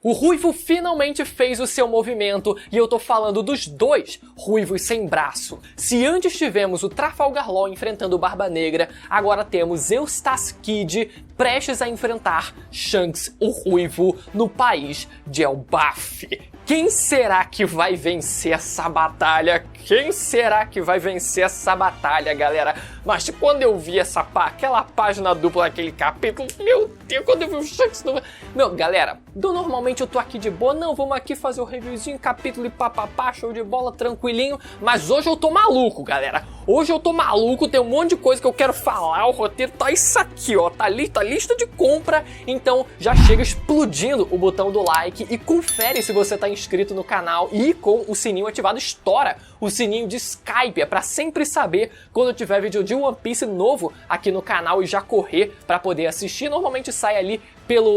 O Ruivo finalmente fez o seu movimento e eu tô falando dos dois Ruivos sem braço. Se antes tivemos o Trafalgar Law enfrentando o Barba Negra, agora temos Eustace Kid prestes a enfrentar Shanks, o Ruivo, no país de Elbaf. Quem será que vai vencer essa batalha? Quem será que vai vencer essa batalha, galera? Mas quando eu vi aquela página dupla daquele capítulo, meu Deus, quando eu vi o Shanks... Meu, galera, normalmente eu tô aqui de boa, não, vamos aqui fazer o reviewzinho, capítulo e papapá, show de bola, tranquilinho. Mas hoje eu tô maluco, galera. Hoje eu tô maluco, tem um monte de coisa que eu quero falar, o roteiro tá isso aqui, ó, tá lista de compra. Então já chega explodindo o botão do like e confere se você tá inscrito no canal e com o sininho ativado, estoura o sininho de Skype, é pra sempre saber quando eu tiver vídeo de One Piece novo aqui no canal e já correr pra poder assistir. Normalmente sai ali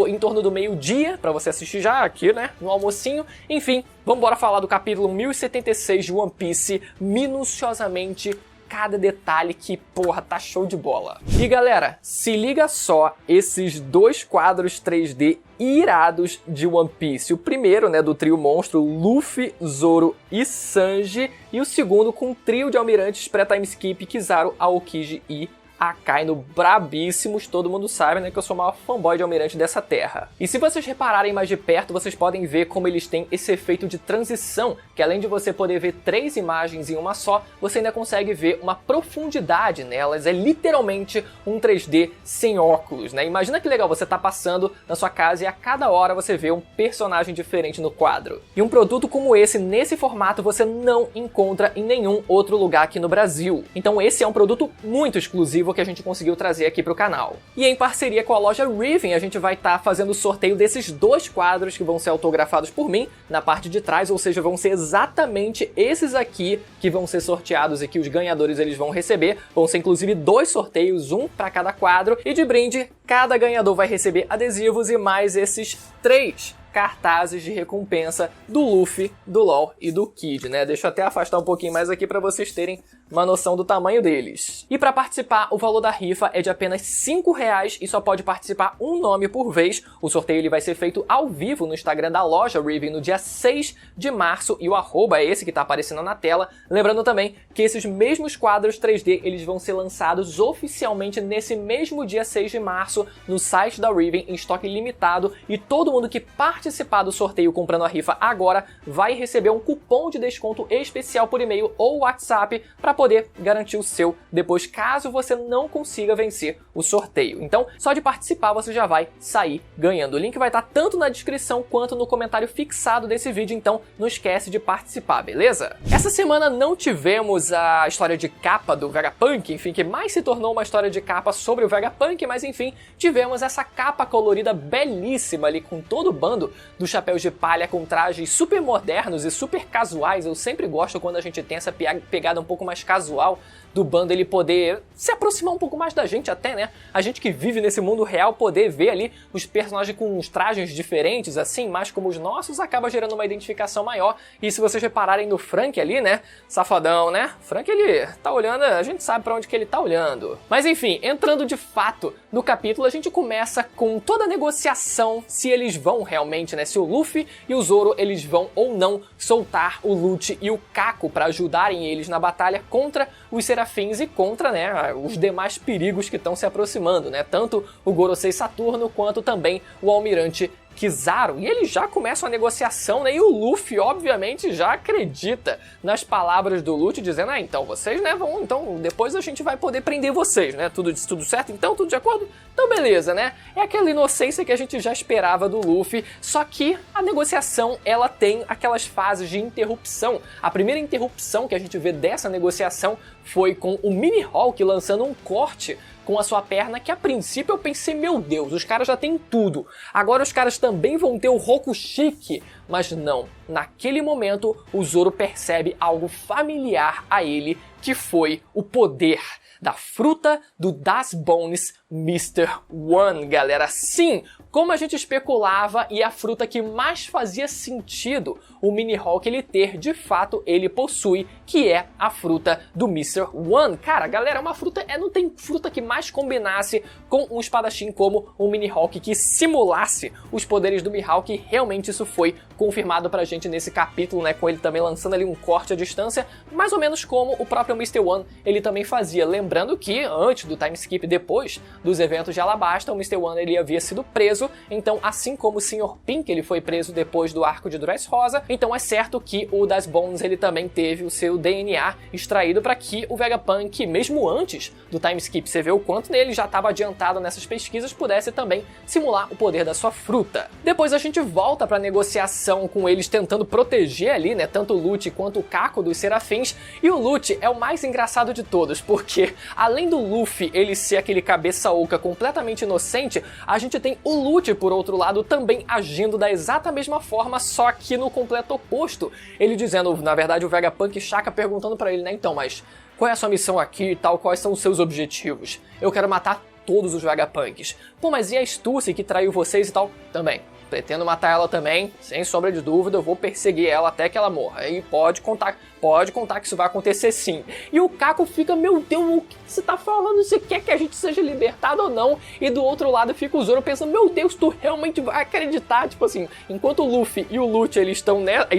em torno do meio-dia, pra você assistir já aqui, né, no almocinho. Enfim, vamos falar do capítulo 1076 de One Piece, minuciosamente, cada detalhe que, porra, tá show de bola. E galera, se liga só esses dois quadros 3D irados de One Piece. O primeiro, né, do trio monstro Luffy, Zoro e Sanji, e o segundo com um trio de almirantes pré-time skip, Kizaru, Aokiji e Akainu brabíssimos. Todo mundo sabe, né, que eu sou o maior fanboy de almirante dessa terra. E se vocês repararem mais de perto, vocês podem ver como eles têm esse efeito de transição, que além de você poder ver três imagens em uma só, você ainda consegue ver uma profundidade nelas. É literalmente um 3D sem óculos, né? Imagina que legal, você tá passando na sua casa e a cada hora você vê um personagem diferente no quadro. E um produto como esse, nesse formato, você não encontra em nenhum outro lugar aqui no Brasil. Então esse é um produto muito exclusivo que a gente conseguiu trazer aqui pro canal. E em parceria com a loja Riven, a gente vai estar fazendo o sorteio desses dois quadros que vão ser autografados por mim na parte de trás, ou seja, vão ser exatamente esses aqui que vão ser sorteados e que os ganhadores eles vão receber. Vão ser inclusive dois sorteios, um para cada quadro, e de brinde, cada ganhador vai receber adesivos e mais esses três cartazes de recompensa do Luffy, do Law e do Kid, né? Deixa eu até afastar um pouquinho mais aqui para vocês terem uma noção do tamanho deles. E para participar, o valor da rifa é de apenas R$5 e só pode participar um nome por vez. O sorteio ele vai ser feito ao vivo no Instagram da loja Riven no dia 6 de março e o arroba é esse que tá aparecendo na tela. Lembrando também que esses mesmos quadros 3D eles vão ser lançados oficialmente nesse mesmo dia 6 de março no site da Riven em estoque limitado, e todo mundo que participar do sorteio comprando a rifa agora vai receber um cupom de desconto especial por e-mail ou WhatsApp para poder garantir o seu depois, caso você não consiga vencer o sorteio. Então, só de participar você já vai sair ganhando. O link vai estar tanto na descrição quanto no comentário fixado desse vídeo, então não esquece de participar, beleza? Essa semana não tivemos a história de capa do Vegapunk, enfim, que mais se tornou uma história de capa sobre o Vegapunk, mas enfim, tivemos essa capa colorida belíssima ali com todo o bando dos chapéus de palha com trajes super modernos e super casuais. Eu sempre gosto quando a gente tem essa pegada um pouco mais casual do bando, ele poder se aproximar um pouco mais da gente até, né? A gente que vive nesse mundo real poder ver ali os personagens com uns trajes diferentes, assim, mais como os nossos, acaba gerando uma identificação maior. E se vocês repararem no Frank ali, né? Safadão, né? Frank, ele tá olhando, a gente sabe pra onde que ele tá olhando. Mas enfim, entrando de fato no capítulo, a gente começa com toda a negociação, se eles vão realmente, né? Se o Luffy e o Zoro, eles vão ou não soltar o Lute e o Kako pra ajudarem eles na batalha contra os Serafins e contra, né, os demais perigos que estão se aproximando, né? Tanto o Gorosei Saturno quanto também o Almirante Kizaru. E eles já começam a negociação, né? E o Luffy, obviamente, já acredita nas palavras do Lute, dizendo, então vocês, né, vão, então depois a gente vai poder prender vocês, né? Tudo certo? Então, tudo de acordo? Então, beleza, né? É aquela inocência que a gente já esperava do Luffy, só que a negociação, ela tem aquelas fases de interrupção. A primeira interrupção que a gente vê dessa negociação foi com o Mini-Hulk lançando um corte com a sua perna, que a princípio eu pensei, meu Deus, os caras já têm tudo. Agora os caras também vão ter o Rokushiki. Mas não, naquele momento o Zoro percebe algo familiar a ele, que foi o poder da fruta do Das Bones Mr. One, galera. Sim, como a gente especulava, e a fruta que mais fazia sentido o Mini-Hulk ele ter, de fato, ele possui, que é a fruta do Mr. One. Cara, galera, uma fruta, não tem fruta que mais combinasse com um espadachim como o Mini-Hulk, que simulasse os poderes do Mihawk, e realmente isso foi confirmado pra gente nesse capítulo, né, com ele também lançando ali um corte à distância, mais ou menos como o próprio Mr. One ele também fazia. Lembrando que antes do time skip, depois dos eventos de Alabasta, o Mr. One ele havia sido preso, então assim como o Sr. Pink ele foi preso depois do arco de Dressrosa, então é certo que o Das Bones ele também teve o seu DNA extraído para que o Vegapunk, mesmo antes do time skip, você vê o quanto nele já estava adiantado nessas pesquisas, pudesse também simular o poder da sua fruta. Depois a gente volta para a negociação com eles tentando proteger ali, né, tanto o Lute quanto o Kako dos Serafins, e o Lute é o mais engraçado de todos, porque além do Luffy ele ser aquele cabeça oca completamente inocente, a gente tem o Lute, por outro lado, também agindo da exata mesma forma, só que no completo oposto. Ele dizendo, na verdade, o Vegapunk e Shaka perguntando pra ele, né, então, mas qual é a sua missão aqui e tal, quais são os seus objetivos? Eu quero matar todos os Vegapunks. Pô, mas e a Stussy que traiu vocês e tal? Também. Pretendo matar ela também, sem sombra de dúvida, eu vou perseguir ela até que ela morra. E pode contar que isso vai acontecer sim. E o Kako fica, meu Deus, o que você tá falando? Você quer que a gente seja libertado ou não? E do outro lado fica o Zoro pensando, meu Deus, tu realmente vai acreditar? Tipo assim, enquanto o Luffy e o Lute, eles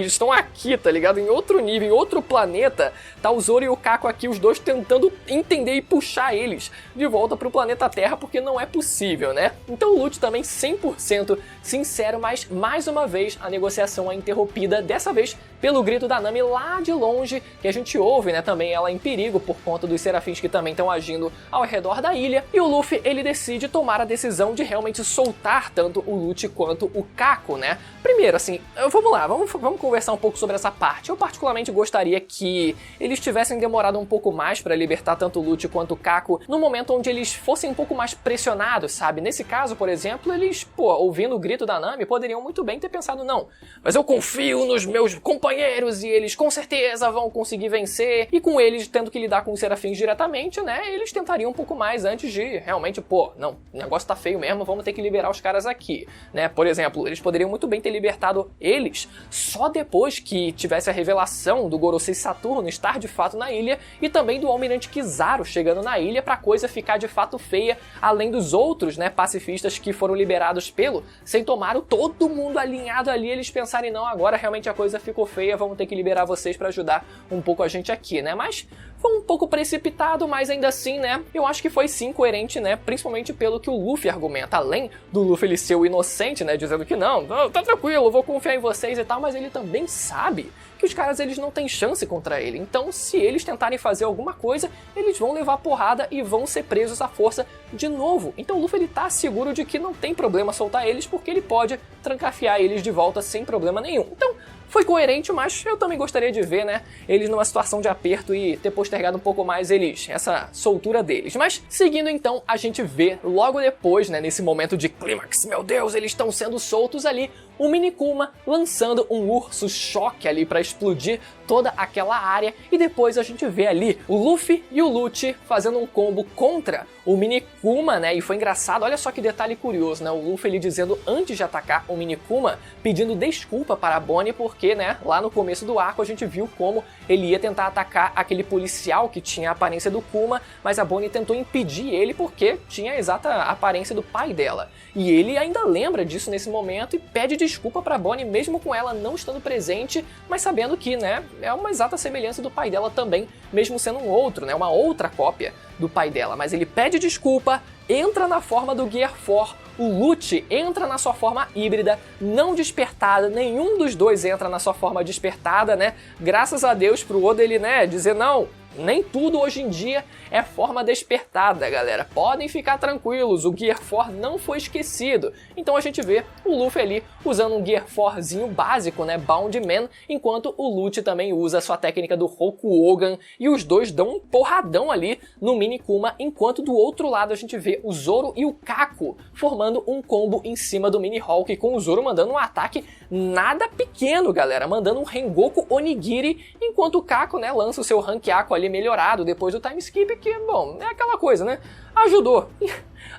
estão aqui, tá ligado? Em outro nível, em outro planeta, tá o Zoro e o Kako aqui, os dois tentando entender e puxar eles de volta pro planeta Terra, porque não é possível, né? Então o Lute também 100% sincero, mas mais uma vez a negociação é interrompida, dessa vez pelo grito da Nami lá de longe, que a gente ouve, né, também ela em perigo por conta dos serafins que também estão agindo ao redor da ilha, e o Luffy ele decide tomar a decisão de realmente soltar tanto o Lute quanto o Kako, né? Primeiro, assim, vamos lá, vamos conversar um pouco sobre essa parte. Eu particularmente gostaria que eles tivessem demorado um pouco mais para libertar tanto o Lute quanto o Kako, no momento onde eles fossem um pouco mais pressionados, sabe? Nesse caso, por exemplo, eles, ouvindo o grito da Nami, poderiam muito bem ter pensado, não, mas eu confio nos meus companheiros e eles com certeza vão conseguir vencer, e com eles tendo que lidar com os serafins diretamente, né, eles tentariam um pouco mais antes de realmente, não, o negócio tá feio mesmo, vamos ter que liberar os caras aqui, né? Por exemplo, eles poderiam muito bem ter libertado eles só depois que tivesse a revelação do Gorosei Saturno estar de fato na ilha, e também do Almirante Kizaru chegando na ilha, pra coisa ficar de fato feia, além dos outros, né, pacifistas que foram liberados pelo Sentomaru, todo mundo alinhado ali, eles pensarem, não, agora realmente a coisa ficou feia, vamos ter que liberar vocês pra ajudar um pouco a gente aqui, né? Mas foi um pouco precipitado, mas ainda assim, né, eu acho que foi sim coerente, né, principalmente pelo que o Luffy argumenta, além do Luffy ele ser o inocente, né, dizendo que não, tá tranquilo, eu vou confiar em vocês e tal, mas ele também sabe que os caras eles não têm chance contra ele, então se eles tentarem fazer alguma coisa, eles vão levar porrada e vão ser presos à força de novo. Então o Luffy ele tá seguro de que não tem problema soltar eles, porque ele pode trancafiar eles de volta sem problema nenhum. Então foi coerente, mas eu também gostaria de ver, né, eles numa situação de aperto e ter postergado um pouco mais essa soltura deles. Mas, seguindo então, a gente vê logo depois, né, nesse momento de clímax, meu Deus, eles estão sendo soltos ali, o Minikuma lançando um urso choque ali pra explodir toda aquela área, e depois a gente vê ali o Luffy e o Lute fazendo um combo contra o Minikuma, né, e foi engraçado, olha só que detalhe curioso, né, o Luffy ele dizendo antes de atacar o Minikuma, pedindo desculpa para a Bonnie, porque, né, lá no começo do arco a gente viu como ele ia tentar atacar aquele policial que tinha a aparência do Kuma, mas a Bonnie tentou impedir ele porque tinha a exata aparência do pai dela. E ele ainda lembra disso nesse momento e pede desculpa pra Bonnie, mesmo com ela não estando presente, mas sabendo que, né, é uma exata semelhança do pai dela também, mesmo sendo um outro, né, uma outra cópia do pai dela. Mas ele pede desculpa, entra na forma do Gear 4, o Lute entra na sua forma híbrida, não despertada, nenhum dos dois entra na sua forma despertada, né, graças a Deus pro Oda ele, né, dizer não, nem tudo hoje em dia é forma despertada, galera. Podem ficar tranquilos, o Gear 4 não foi esquecido. Então a gente vê o Luffy ali usando um Gear 4zinho básico, né, Bound Man, enquanto o Lute também usa a sua técnica do Rokuogan, e os dois dão um porradão ali no Minikuma, enquanto do outro lado a gente vê o Zoro e o Kako formando um combo em cima do Mini-Hulk, com o Zoro mandando um ataque nada pequeno, galera, mandando um Rengoku Onigiri, enquanto o Kako, né, lança o seu Rankiaku ali ali melhorado depois do time skip, que, bom, é aquela coisa, né? Ajudou.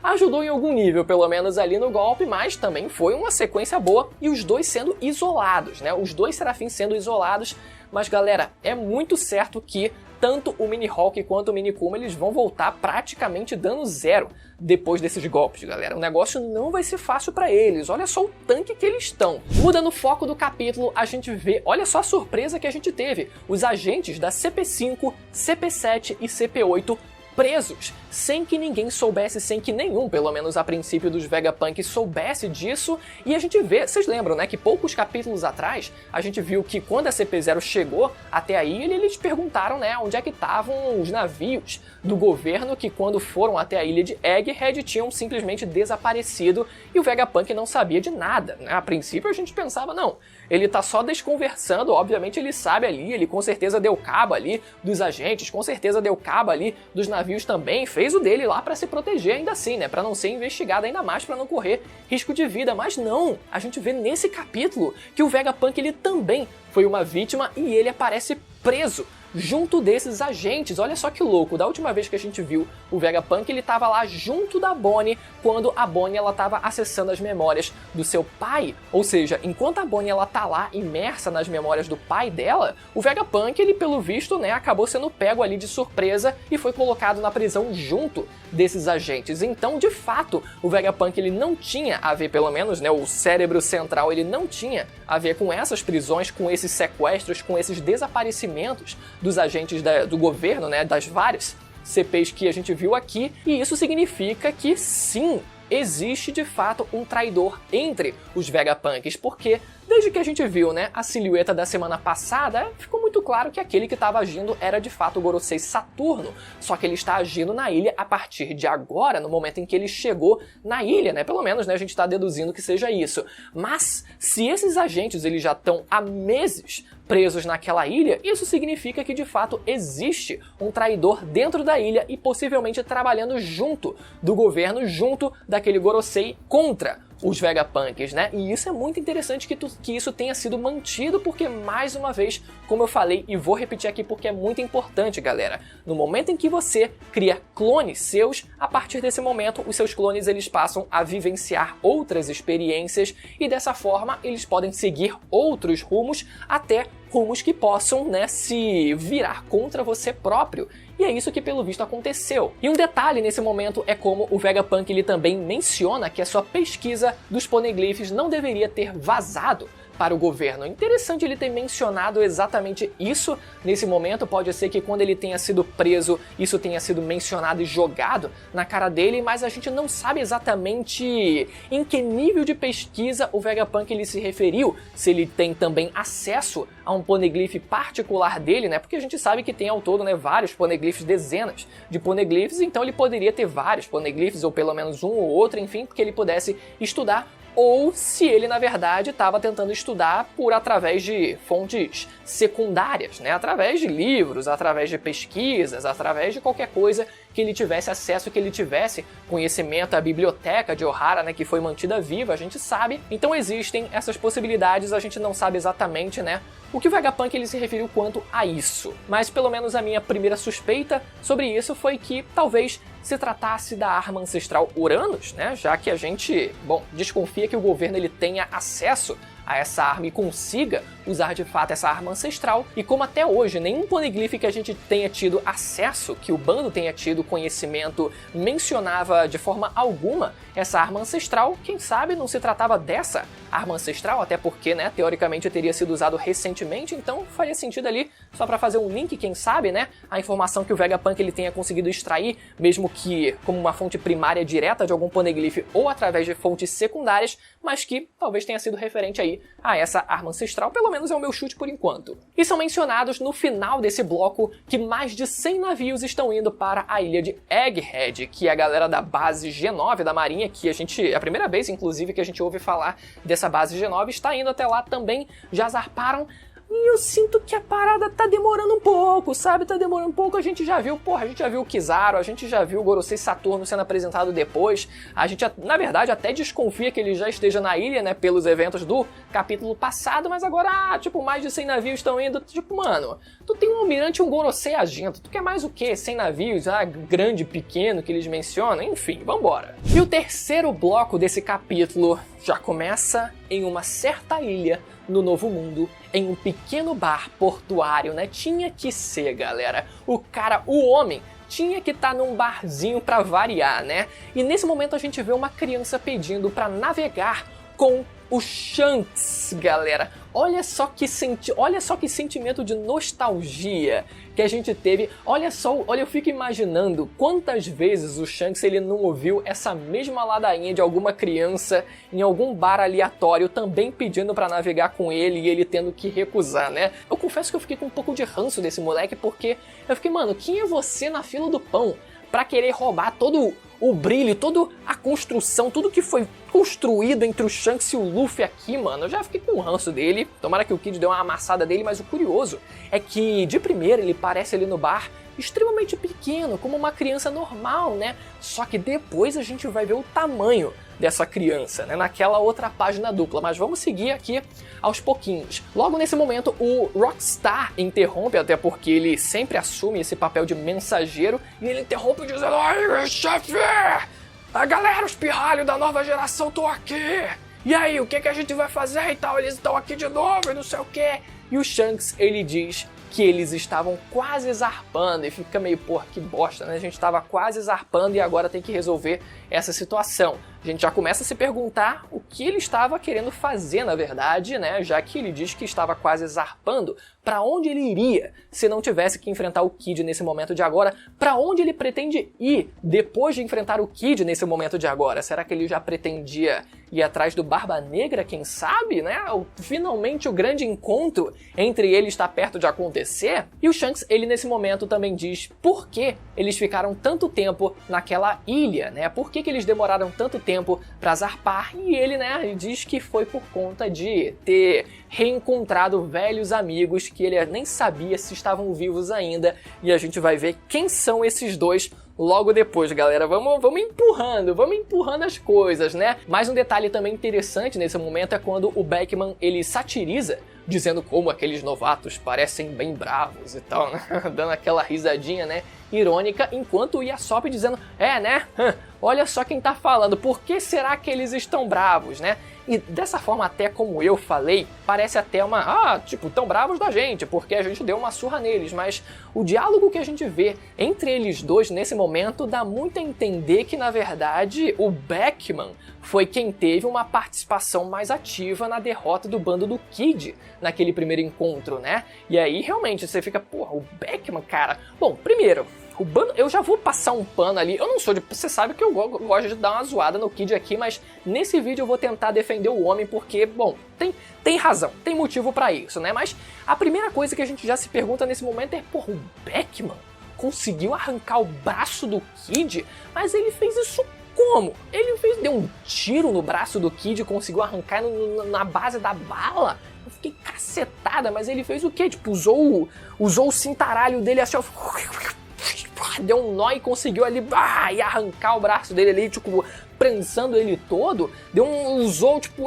Ajudou em algum nível, pelo menos ali no golpe, mas também foi uma sequência boa e os dois sendo isolados, né? Os dois serafins sendo isolados, mas galera, é muito certo que tanto o Mini-Hawk quanto o Mini-Kuma eles vão voltar praticamente dano zero depois desses golpes, galera. O negócio não vai ser fácil pra eles, olha só o tanque que eles estão. Mudando o foco do capítulo, a gente vê, olha só a surpresa que a gente teve, os agentes da CP5, CP7 e CP8 presos, sem que ninguém soubesse, sem que nenhum, pelo menos a princípio dos Vegapunk, soubesse disso. E a gente vê, vocês lembram, né, que poucos capítulos atrás, a gente viu que quando a CP0 chegou até a ilha, eles perguntaram, né, onde é que estavam os navios do governo que quando foram até a ilha de Egghead tinham simplesmente desaparecido e o Vegapunk não sabia de nada, né? A princípio a gente pensava, não, ele tá só desconversando, obviamente ele sabe ali, ele com certeza deu cabo ali dos agentes, com certeza deu cabo ali dos navios também, fez o dele lá pra se proteger ainda assim, né, pra não ser investigado ainda mais, pra não correr risco de vida, mas não, a gente vê nesse capítulo que o Vegapunk ele também foi uma vítima e ele aparece preso junto desses agentes. Olha só que louco, da última vez que a gente viu o Vegapunk, ele tava lá junto da Bonnie, quando a Bonnie ela tava acessando as memórias do seu pai, ou seja, enquanto a Bonnie ela tá lá imersa nas memórias do pai dela, o Vegapunk, ele pelo visto, né, acabou sendo pego ali de surpresa e foi colocado na prisão junto desses agentes. Então, de fato, o Vegapunk ele não tinha a ver, pelo menos, né, o cérebro central, ele não tinha a ver com essas prisões, com esses sequestros, com esses desaparecimentos dos agentes do governo, né, das várias CPs que a gente viu aqui, e isso significa que sim, existe de fato um traidor entre os Vegapunks, porque desde que a gente viu, né, a silhueta da semana passada, ficou muito claro que aquele que estava agindo era de fato o Gorosei Saturno, só que ele está agindo na ilha a partir de agora, no momento em que ele chegou na ilha, né, pelo menos, né, a gente está deduzindo que seja isso. Mas, se esses agentes eles já estão há meses presos naquela ilha, isso significa que de fato existe um traidor dentro da ilha e possivelmente trabalhando junto do governo, junto daquele Gorosei contra os Vegapunks, né? E isso é muito interessante que isso tenha sido mantido, porque, mais uma vez, como eu falei, e vou repetir aqui porque é muito importante, galera, no momento em que você cria clones seus, a partir desse momento, os seus clones eles passam a vivenciar outras experiências e, dessa forma, eles podem seguir outros rumos, até rumos que possam, né, se virar contra você próprio. E é isso que pelo visto aconteceu. E um detalhe nesse momento é como o Vegapunk ele também menciona que a sua pesquisa dos poneglyphs não deveria ter vazado para o governo. Interessante ele ter mencionado exatamente isso nesse momento, pode ser que quando ele tenha sido preso, isso tenha sido mencionado e jogado na cara dele, mas a gente não sabe exatamente em que nível de pesquisa o Vegapunk ele se referiu, se ele tem também acesso a um poneglyph particular dele, né, porque a gente sabe que tem ao todo, né, vários poneglyphs, dezenas de poneglyphs, então ele poderia ter vários poneglyphs, ou pelo menos um ou outro, enfim, que ele pudesse estudar, ou se ele, na verdade, estava tentando estudar através de fontes secundárias, né? Através de livros, através de pesquisas, através de qualquer coisa que ele tivesse acesso, que ele tivesse conhecimento. A biblioteca de Ohara, né, que foi mantida viva, a gente sabe. Então existem essas possibilidades, a gente não sabe exatamente, né, o que o Vegapunk ele se referiu quanto a isso. Mas pelo menos a minha primeira suspeita sobre isso foi que talvez se tratasse da arma ancestral Uranus, né, já que a gente, bom, desconfia que o governo ele tenha acesso a essa arma e consiga usar de fato essa arma ancestral, e como até hoje nenhum poneglyph que a gente tenha tido acesso, que o bando tenha tido conhecimento, mencionava de forma alguma essa arma ancestral, quem sabe não se tratava dessa arma ancestral, até porque, né, teoricamente teria sido usado recentemente, então faria sentido ali, só para fazer um link, quem sabe, né, a informação que o Vegapunk ele tenha conseguido extrair, mesmo que como uma fonte primária direta de algum poneglyph ou através de fontes secundárias, mas que talvez tenha sido referente aí a essa arma ancestral, pelo menos é o meu chute por enquanto. E são mencionados no final desse bloco que mais de 100 navios estão indo para a ilha de Egghead, que é a galera da base G9 da Marinha, que é a primeira vez, inclusive, que a gente ouve falar dessa base G9, está indo até lá também, já zarparam. E eu sinto que a parada tá demorando um pouco, sabe? Tá demorando um pouco, a gente já viu o Kizaru, a gente já viu o Gorosei Saturno sendo apresentado depois. A gente, na verdade, até desconfia que ele já esteja na ilha, né, pelos eventos do capítulo passado, mas agora, tipo, mais de 100 navios estão indo. Tipo, mano, tu tem um almirante e um Gorosei agento, tu quer mais o quê? 100 navios, grande, pequeno, que eles mencionam? Enfim, vambora. E o terceiro bloco desse capítulo já começa em uma certa ilha no Novo Mundo, em um pequeno bar portuário, né? Tinha que ser, galera. O homem, tinha que estar num barzinho pra variar, né? E nesse momento a gente vê uma criança pedindo pra navegar com o Shanks, galera. Olha só que sentimento de nostalgia que a gente teve. Olha, eu fico imaginando quantas vezes o Shanks ele não ouviu essa mesma ladainha de alguma criança em algum bar aleatório também pedindo pra navegar com ele e ele tendo que recusar, né? Eu confesso que eu fiquei com um pouco de ranço desse moleque porque eu fiquei, mano, quem é você na fila do pão pra querer roubar todo o brilho, toda a construção, tudo que foi construído entre o Shanks e o Luffy aqui, mano? Eu já fiquei com o ranço dele. Tomara que o Kid deu uma amassada dele, mas o curioso é que, de primeira, ele parece ali no bar extremamente pequeno, como uma criança normal, né? Só que depois a gente vai ver o tamanho dessa criança, né? Naquela outra página dupla. Mas vamos seguir aqui aos pouquinhos. Logo nesse momento, o Rockstar interrompe, até porque ele sempre assume esse papel de mensageiro, e ele interrompe dizendo: "Ai, chefe! A galera, os pirralhos da nova geração estão aqui! E aí, o que a gente vai fazer e tal? Eles estão aqui de novo e não sei o quê." E o Shanks, ele diz que eles estavam quase zarpando, e fica meio, porra, que bosta, né? A gente estava quase zarpando e agora tem que resolver essa situação. A gente já começa a se perguntar o que ele estava querendo fazer, na verdade, né? Já que ele diz que estava quase zarpando, para onde ele iria se não tivesse que enfrentar o Kid nesse momento de agora? Para onde ele pretende ir depois de enfrentar o Kid nesse momento de agora? Será que ele já pretendia ir atrás do Barba Negra, quem sabe, né? Finalmente o grande encontro entre eles está perto de acontecer? E o Shanks, ele nesse momento também diz por que eles ficaram tanto tempo naquela ilha, né? Por que eles demoraram tanto tempo para zarpar? E ele, né, ele diz que foi por conta de ter reencontrado velhos amigos que ele nem sabia se estavam vivos ainda, e a gente vai ver quem são esses dois logo depois, galera. Vamos empurrando as coisas, né? Mais um detalhe também interessante nesse momento é quando o Beckman, ele satiriza, dizendo como aqueles novatos parecem bem bravos e tal, né? Dando aquela risadinha, né, irônica, enquanto o Yasop dizendo, né? Olha só quem tá falando, por que será que eles estão bravos, né? E dessa forma, até como eu falei, parece até tipo, tão bravos da gente, porque a gente deu uma surra neles, mas o diálogo que a gente vê entre eles dois nesse momento dá muito a entender que, na verdade, o Beckman foi quem teve uma participação mais ativa na derrota do bando do Kid naquele primeiro encontro, né? E aí, realmente, você fica, porra, o Beckman, cara... Bom, primeiro, o bando, eu já vou passar um pano ali, eu não sou de... Você sabe que eu gosto de dar uma zoada no Kid aqui, mas nesse vídeo eu vou tentar defender o homem porque, bom, tem razão, tem motivo pra isso, né? Mas a primeira coisa que a gente já se pergunta nesse momento é, porra, o Beckman conseguiu arrancar o braço do Kid, mas ele fez isso como? Ele deu um tiro no braço do Kid e conseguiu arrancar na base da bala? Eu fiquei cacetada, mas ele fez o quê? Tipo, usou o cintaralho dele assim, ó, deu um nó e conseguiu ali e arrancar o braço dele ali, tipo, prensando ele todo. Usou, tipo,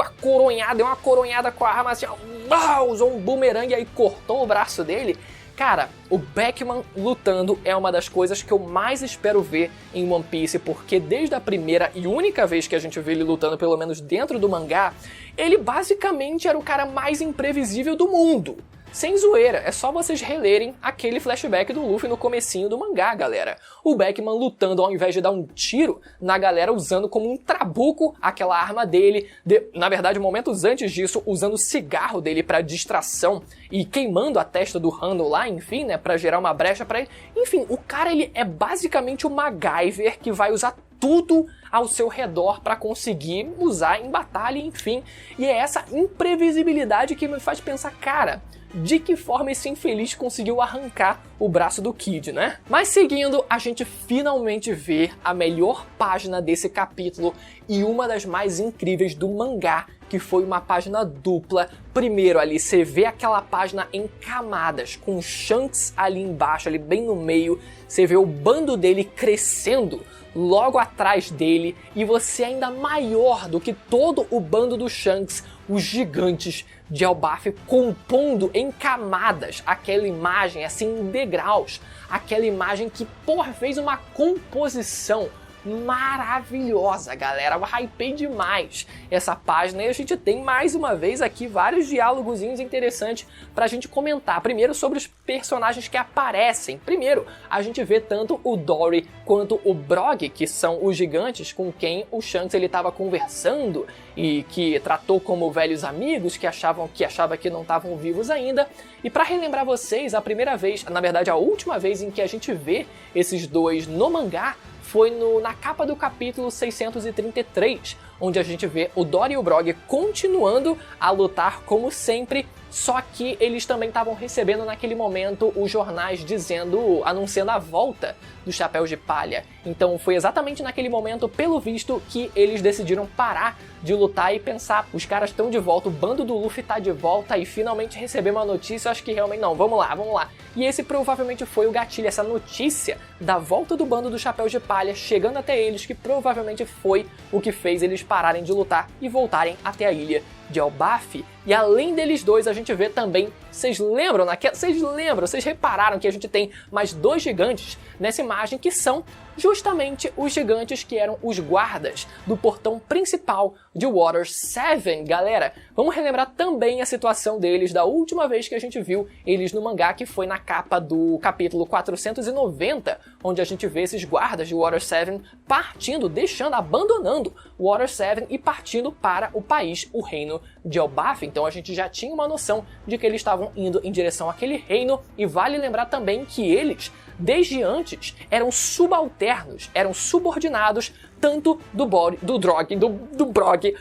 deu uma coronhada com a arma assim, ó, usou um bumerangue e aí cortou o braço dele. Cara, o Beckman lutando é uma das coisas que eu mais espero ver em One Piece, porque desde a primeira e única vez que a gente vê ele lutando, pelo menos dentro do mangá, ele basicamente era o cara mais imprevisível do mundo. Sem zoeira, é só vocês relerem aquele flashback do Luffy no comecinho do mangá, galera. O Beckman lutando ao invés de dar um tiro na galera, usando como um trabuco aquela arma dele. Na verdade, momentos antes disso, usando o cigarro dele pra distração e queimando a testa do Randall lá, enfim, né, pra gerar uma brecha pra ele. Enfim, o cara, ele é basicamente o MacGyver que vai usar tudo ao seu redor para conseguir usar em batalha, enfim. E é essa imprevisibilidade que me faz pensar, cara, de que forma esse infeliz conseguiu arrancar o braço do Kid, né? Mas seguindo, a gente finalmente vê a melhor página desse capítulo e uma das mais incríveis do mangá, que foi uma página dupla. Primeiro ali, você vê aquela página em camadas, com Shanks ali embaixo, ali bem no meio. Você vê o bando dele crescendo logo atrás dele, e você é ainda maior do que todo o bando do Shanks, os gigantes de Elbaf compondo em camadas aquela imagem, assim, em degraus. Aquela imagem que, porra, fez uma composição maravilhosa, galera. Eu hypei demais essa página e a gente tem mais uma vez aqui vários diálogozinhos interessantes pra gente comentar. Primeiro, sobre os personagens que aparecem. Primeiro, a gente vê tanto o Dory quanto o Brog, que são os gigantes com quem o Shanks ele estava conversando e que tratou como velhos amigos que achava que não estavam vivos ainda. E para relembrar vocês, a primeira vez, na verdade a última vez em que a gente vê esses dois no mangá foi na capa do capítulo 633, onde a gente vê o Dory e o Brog continuando a lutar como sempre, só que eles também estavam recebendo naquele momento os jornais anunciando a volta dos Chapéus de Palha. Então foi exatamente naquele momento, pelo visto, que eles decidiram parar de lutar e pensar, os caras estão de volta, o bando do Luffy tá de volta, e finalmente receber uma notícia, eu acho que realmente não, vamos lá. E esse provavelmente foi o gatilho, essa notícia da volta do bando do Chapéus de Palha chegando até eles, que provavelmente foi o que fez eles pararem de lutar e voltarem até a ilha de Elbaf. E além deles dois, a gente vê também, vocês repararam que a gente tem mais dois gigantes nessa imagem, que são justamente os gigantes que eram os guardas do portão principal de Water 7, galera. Vamos relembrar também a situação deles da última vez que a gente viu eles no mangá, que foi na capa do capítulo 490, onde a gente vê esses guardas de Water 7 partindo, abandonando Water 7 e partindo para o país, o reino de Elbaf. Então a gente já tinha uma noção de que eles estavam indo em direção àquele reino, e vale lembrar também que eles, desde antes, eram subalternos, eram subordinados tanto do Brog,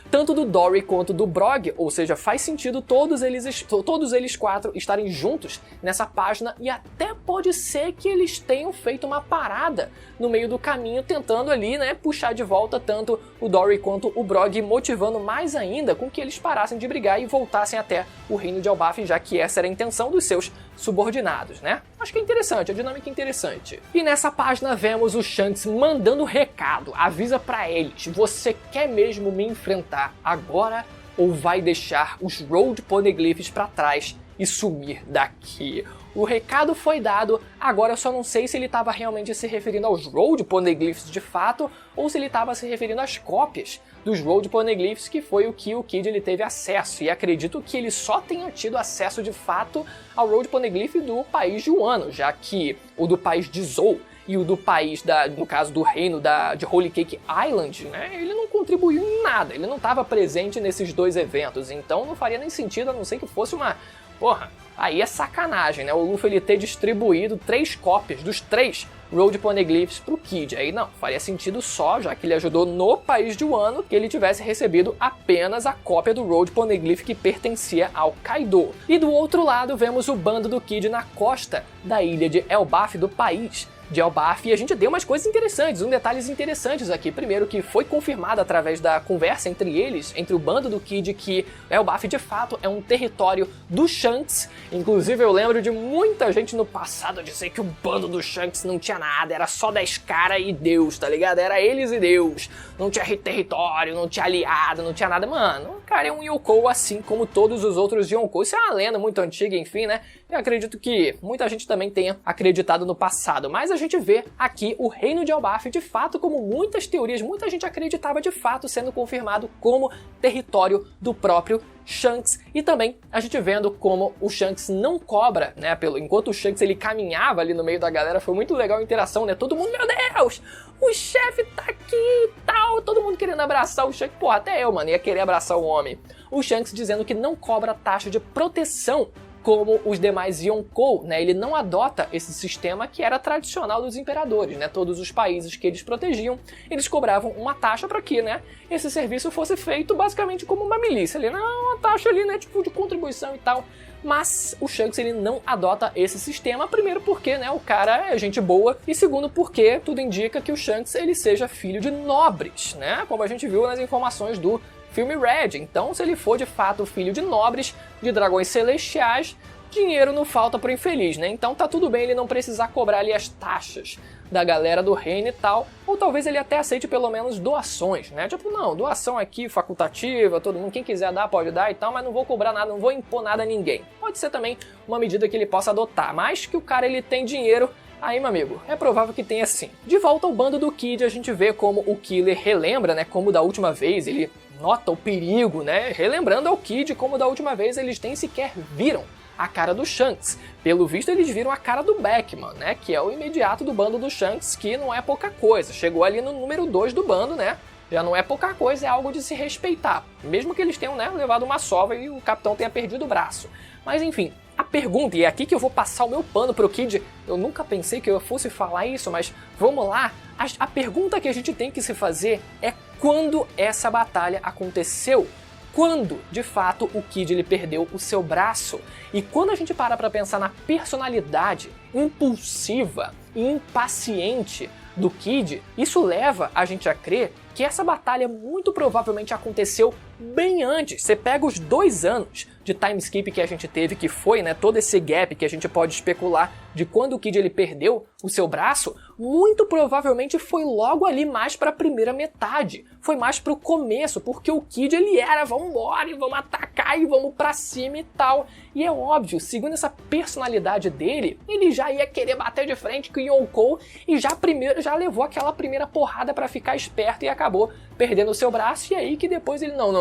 tanto do Dory quanto do Brog, ou seja, faz sentido todos eles quatro estarem juntos nessa página, e até pode ser que eles tenham feito uma parada no meio do caminho, tentando ali, né, puxar de volta tanto o Dory quanto o Brog, motivando mais ainda com que eles parassem de brigar e voltassem até o reino de Elbaf, já que essa era a intenção dos seus subordinados, né? Acho que é interessante, a dinâmica é interessante. E nessa página vemos o Shanks mandando recado, avisa pra eles, você quer mesmo me enfrentar agora ou vai deixar os Road Poneglyphs pra trás e sumir daqui? O recado foi dado, agora eu só não sei se ele estava realmente se referindo aos Road Poneglyphs de fato, ou se ele estava se referindo às cópias dos Road Poneglyphs, que foi o que o Kid ele teve acesso, e acredito que ele só tenha tido acesso de fato ao Road Poneglyph do país de Wano, já que o do país de Zou e o do país, no caso do reino de Holy Cake Island, né, ele não contribuiu em nada, ele não estava presente nesses dois eventos, então não faria nem sentido, a não ser que fosse uma... Porra, aí é sacanagem, né? O Luffy ele ter distribuído 3 cópias dos 3 Road Poneglyphs pro Kid. Aí não, faria sentido só, já que ele ajudou no país de Wano, que ele tivesse recebido apenas a cópia do Road Poneglyph que pertencia ao Kaido. E do outro lado vemos o bando do Kid na costa da ilha de Elbaf, do país de Elbaf, e a gente deu umas coisas interessantes, detalhes interessantes aqui. Primeiro, que foi confirmado através da conversa entre eles, entre o bando do Kid, que Elbaf de fato é um território do Shanks. Inclusive eu lembro de muita gente no passado dizer que o bando do Shanks não tinha nada, era só 10 caras e Deus, tá ligado? Era eles e Deus, não tinha território, não tinha aliado, não tinha nada. Mano, o cara é um Yonkou assim como todos os outros Yonkou. Isso é uma lenda muito antiga, enfim, né? Eu acredito que muita gente também tenha acreditado no passado, mas a gente vê aqui o reino de Elbaf de fato, como muitas teorias, muita gente acreditava de fato, sendo confirmado como território do próprio Shanks. E também a gente vendo como o Shanks não cobra, né, enquanto o Shanks ele caminhava ali no meio da galera, foi muito legal a interação, né, todo mundo, meu Deus, o chefe tá aqui e tal, todo mundo querendo abraçar o Shanks, porra, até eu, mano, ia querer abraçar o homem. O Shanks dizendo que não cobra taxa de proteção como os demais Yonkou, né? Ele não adota esse sistema que era tradicional dos imperadores, né? Todos os países que eles protegiam, eles cobravam uma taxa para que, né, esse serviço fosse feito basicamente como uma milícia ali, uma taxa ali, né, tipo de contribuição e tal. Mas o Shanks ele não adota esse sistema, primeiro porque, né, o cara é gente boa, e segundo porque tudo indica que o Shanks ele seja filho de nobres, né? Como a gente viu nas informações do filme Red. Então, se ele for de fato filho de nobres, de dragões celestiais, dinheiro não falta pro infeliz, né? Então tá tudo bem ele não precisar cobrar ali as taxas da galera do reino e tal, ou talvez ele até aceite pelo menos doações, né? Tipo, não, doação aqui facultativa, todo mundo, quem quiser dar pode dar e tal, mas não vou cobrar nada, não vou impor nada a ninguém. Pode ser também uma medida que ele possa adotar, mas que o cara ele tem dinheiro, aí, meu amigo, é provável que tenha sim. De volta ao bando do Kid, a gente vê como o Killer relembra, né, como da última vez ele nota o perigo, né, relembrando ao Kid como da última vez eles nem sequer viram a cara do Shanks. Pelo visto, eles viram a cara do Beckman, né? Que é o imediato do bando do Shanks, que não é pouca coisa. Chegou ali no número 2 do bando, né? Já não é pouca coisa, é algo de se respeitar. Mesmo que eles tenham, né, levado uma sova e o capitão tenha perdido o braço. Mas enfim, a pergunta, e é aqui que eu vou passar o meu pano pro Kid, eu nunca pensei que eu fosse falar isso, mas vamos lá. A pergunta que a gente tem que se fazer é quando essa batalha aconteceu. Quando, de fato, o Kid ele perdeu o seu braço. E quando a gente para pra pensar na personalidade impulsiva e impaciente do Kid, isso leva a gente a crer que essa batalha muito provavelmente aconteceu bem antes. Você pega os 2 anos de time skip que a gente teve, que foi, né, todo esse gap que a gente pode especular de quando o Kid ele perdeu o seu braço, muito provavelmente foi logo ali mais para a primeira metade. Foi mais pro começo, porque o Kid ele era, vambora, e vamos atacar e vamos pra cima e tal. E é óbvio, segundo essa personalidade dele, ele já ia querer bater de frente com o Yonkou e já levou aquela primeira porrada para ficar esperto e acabou perdendo o seu braço. E aí que depois ele, não,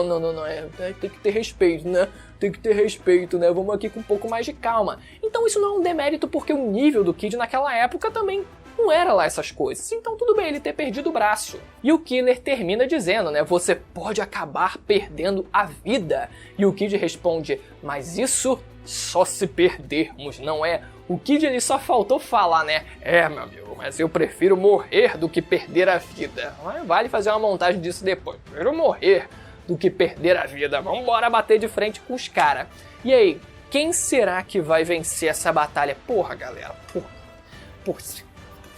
tem que ter respeito, né? Tem que ter respeito, né? Vamos aqui com um pouco mais de calma. Então isso não é um demérito, porque o nível do Kid naquela época também não era lá essas coisas. Então tudo bem ele ter perdido o braço. E o Killer termina dizendo, né? Você pode acabar perdendo a vida. E o Kid responde, mas isso só se perdermos, não é? O Kid ele só faltou falar, né? É, meu amigo, mas eu prefiro morrer do que perder a vida. Vale fazer uma montagem disso depois. Prefiro morrer do que perder a vida. Vambora bater de frente com os caras. E aí, quem será que vai vencer essa batalha? Porra, galera, porra.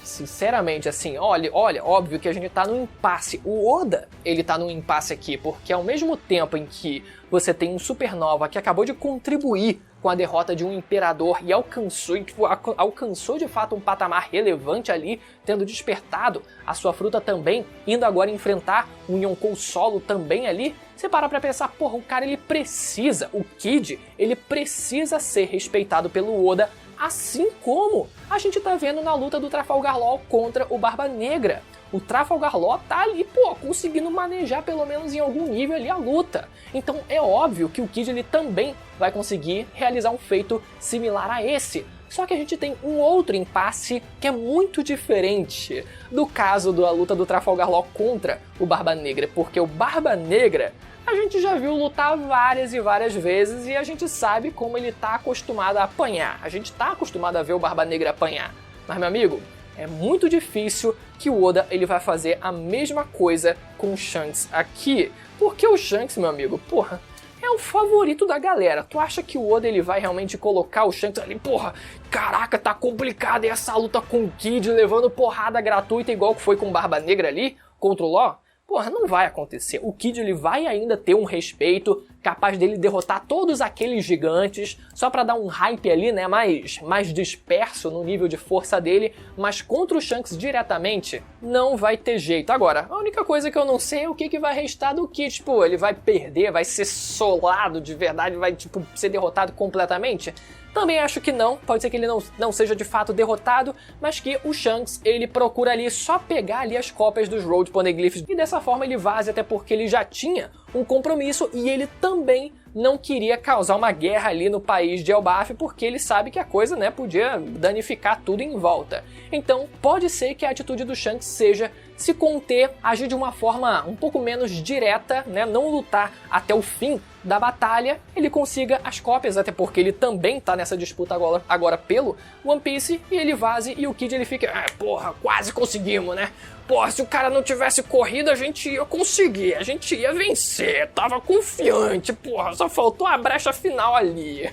Sinceramente, assim, olha, óbvio que a gente tá num impasse. O Oda, ele tá num impasse aqui, porque ao mesmo tempo em que você tem um supernova que acabou de contribuir com a derrota de um imperador e alcançou de fato um patamar relevante ali, tendo despertado a sua fruta também, indo agora enfrentar um Yonkou solo também ali, você para pra pensar, porra, o cara ele precisa, o Kid, ele precisa ser respeitado pelo Oda, assim como a gente tá vendo na luta do Trafalgar Law contra o Barba Negra. O Trafalgar Law tá ali, pô, conseguindo manejar pelo menos em algum nível ali a luta. Então é óbvio que o Kid ele também vai conseguir realizar um feito similar a esse. Só que a gente tem um outro impasse que é muito diferente do caso da luta do Trafalgar Law contra o Barba Negra, porque o Barba Negra a gente já viu lutar várias e várias vezes e a gente sabe como ele tá acostumado a apanhar. A gente tá acostumado a ver o Barba Negra apanhar. Mas, meu amigo, é muito difícil que o Oda ele vai fazer a mesma coisa com o Shanks aqui. Porque o Shanks, meu amigo, porra, é o favorito da galera. Tu acha que o Oda ele vai realmente colocar o Shanks ali, porra, caraca, tá complicado e essa luta com o Kid levando porrada gratuita igual que foi com o Barba Negra ali contra o Law? Porra, não vai acontecer. O Kid ele vai ainda ter um respeito capaz dele derrotar todos aqueles gigantes, só pra dar um hype ali, né, mais disperso no nível de força dele, mas contra o Shanks diretamente, não vai ter jeito. Agora, a única coisa que eu não sei é o que vai restar do Kid. Tipo, ele vai perder, vai ser solado de verdade, vai, tipo, ser derrotado completamente? Também acho que não, pode ser que ele não seja de fato derrotado, mas que o Shanks, ele procura ali só pegar ali as cópias dos Road Poneglyphs e dessa forma ele vaza, até porque ele já tinha um compromisso e ele também não queria causar uma guerra ali no país de Elbaf, porque ele sabe que a coisa, né, podia danificar tudo em volta. Então, pode ser que a atitude do Shanks seja se conter, agir de uma forma um pouco menos direta, né, não lutar até o fim da batalha, ele consiga as cópias, até porque ele também tá nessa disputa agora pelo One Piece, e ele vaze e o Kid ele fica, porra, quase conseguimos, né? Porra, se o cara não tivesse corrido, a gente ia conseguir, a gente ia vencer, tava confiante, porra, só faltou a brecha final ali.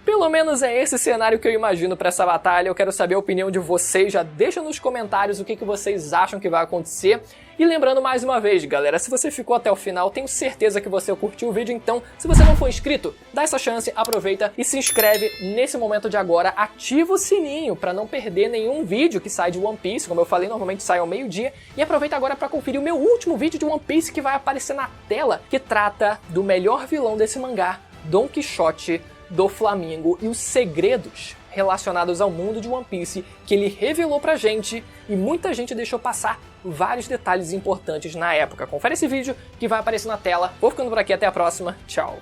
Pelo menos é esse cenário que eu imagino pra essa batalha. Eu quero saber a opinião de vocês, já deixa nos comentários o que vocês acham que vai acontecer. E lembrando mais uma vez, galera, se você ficou até o final, tenho certeza que você curtiu o vídeo, então se você não for inscrito, dá essa chance, aproveita e se inscreve nesse momento de agora, ativa o sininho pra não perder nenhum vídeo que sai de One Piece, como eu falei, normalmente sai ao meio-dia, e aproveita agora pra conferir o meu último vídeo de One Piece que vai aparecer na tela, que trata do melhor vilão desse mangá, Don Quixote do Flamengo, e os segredos relacionados ao mundo de One Piece que ele revelou pra gente, e muita gente deixou passar vários detalhes importantes na época. Confere esse vídeo que vai aparecer na tela. Vou ficando por aqui, até a próxima, tchau!